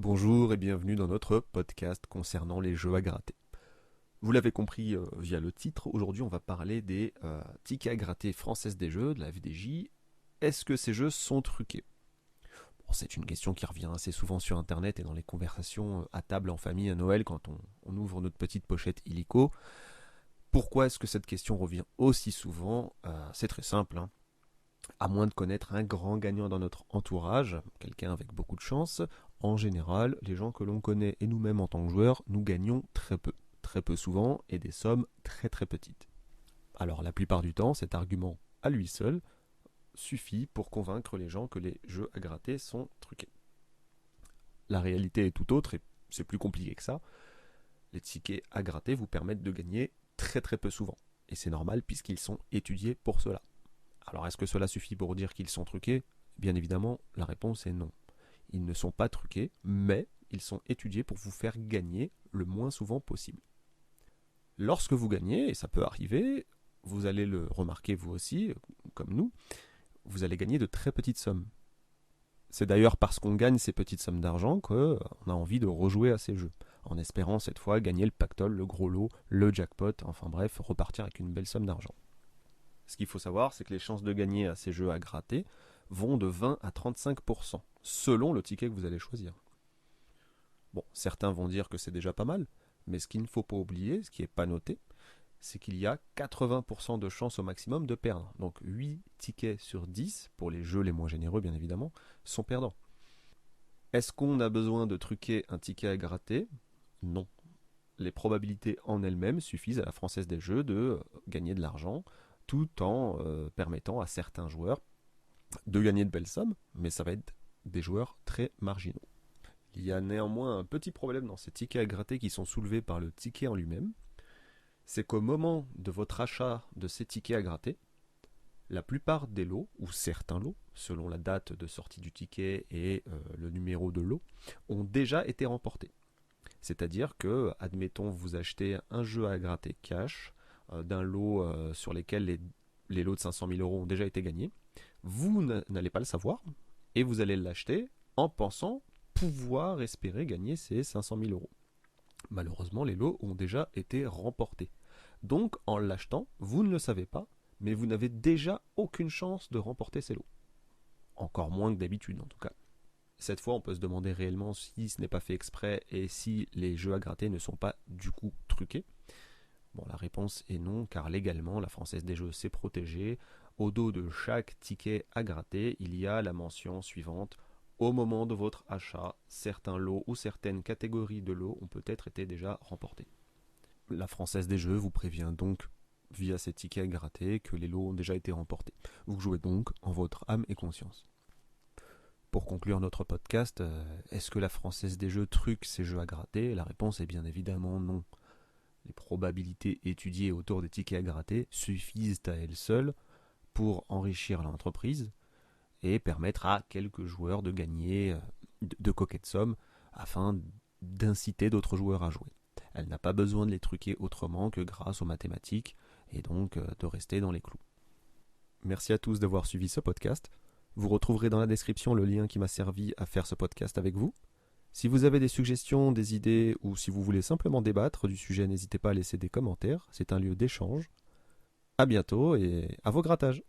Bonjour et bienvenue dans notre podcast concernant les jeux à gratter. Vous l'avez compris via le titre, aujourd'hui on va parler des tickets à gratter françaises des jeux, de la FDJ. Est-ce que ces jeux sont truqués? Bon, c'est une question qui revient assez souvent sur internet et dans les conversations à table en famille à Noël quand on ouvre notre petite pochette illico. Pourquoi est-ce que cette question revient aussi souvent? C'est très simple, hein. À moins de connaître un grand gagnant dans notre entourage, quelqu'un avec beaucoup de chance, en général, les gens que l'on connaît et nous-mêmes en tant que joueurs, nous gagnons très peu souvent, et des sommes très petites. Alors la plupart du temps, cet argument à lui seul suffit pour convaincre les gens que les jeux à gratter sont truqués. La réalité est tout autre et c'est plus compliqué que ça. Les tickets à gratter vous permettent de gagner très peu souvent. Et c'est normal puisqu'ils sont étudiés pour cela. Alors est-ce que cela suffit pour dire qu'ils sont truqués? Bien évidemment, la réponse est non. Ils ne sont pas truqués, mais ils sont étudiés pour vous faire gagner le moins souvent possible. Lorsque vous gagnez, et ça peut arriver, vous allez le remarquer vous aussi, comme nous, vous allez gagner de très petites sommes. C'est d'ailleurs parce qu'on gagne ces petites sommes d'argent qu'on a envie de rejouer à ces jeux, en espérant cette fois gagner le pactole, le gros lot, le jackpot, enfin bref, repartir avec une belle somme d'argent. Ce qu'il faut savoir, c'est que les chances de gagner à ces jeux à gratter vont de 20 à 35%, selon le ticket que vous allez choisir. Bon, certains vont dire que c'est déjà pas mal, mais ce qu'il ne faut pas oublier, ce qui n'est pas noté, c'est qu'il y a 80% de chances au maximum de perdre. Donc 8 tickets sur 10, pour les jeux les moins généreux bien évidemment, sont perdants. Est-ce qu'on a besoin de truquer un ticket à gratter? Non. Les probabilités en elles-mêmes suffisent à la Française des Jeux de gagner de l'argent, tout en permettant à certains joueurs de gagner de belles sommes, mais ça va être des joueurs très marginaux. Il y a néanmoins un petit problème dans ces tickets à gratter qui sont soulevés par le ticket en lui-même, c'est qu'au moment de votre achat de ces tickets à gratter, la plupart des lots, ou certains lots, selon la date de sortie du ticket et le numéro de lot, ont déjà été remportés. C'est-à-dire que, admettons, vous achetez un jeu à gratter cash d'un lot sur lesquels les lots de 500 000 euros ont déjà été gagnés. Vous n'allez pas le savoir et vous allez l'acheter en pensant pouvoir espérer gagner ces 500 000 euros. Malheureusement, les lots ont déjà été remportés. Donc, en l'achetant, vous ne le savez pas, mais vous n'avez déjà aucune chance de remporter ces lots. Encore moins que d'habitude, en tout cas. Cette fois, on peut se demander réellement si ce n'est pas fait exprès et si les jeux à gratter ne sont pas du coup truqués. Bon, la réponse est non, car légalement, la Française des Jeux s'est protégée. Au dos de chaque ticket à gratter, il y a la mention suivante. Au moment de votre achat, certains lots ou certaines catégories de lots ont peut-être été déjà remportés. La Française des Jeux vous prévient donc via ces tickets à gratter que les lots ont déjà été remportés. Vous jouez donc en votre âme et conscience. Pour conclure notre podcast, est-ce que la Française des Jeux truque ces jeux à gratter? La réponse est bien évidemment non. Les probabilités étudiées autour des tickets à gratter suffisent à elles seules pour enrichir l'entreprise et permettre à quelques joueurs de gagner de coquettes sommes afin d'inciter d'autres joueurs à jouer. Elle n'a pas besoin de les truquer autrement que grâce aux mathématiques et donc de rester dans les clous. Merci à tous d'avoir suivi ce podcast. Vous retrouverez dans la description le lien qui m'a servi à faire ce podcast avec vous. Si vous avez des suggestions, des idées ou si vous voulez simplement débattre du sujet, n'hésitez pas à laisser des commentaires. C'est un lieu d'échange. À bientôt et à vos grattages.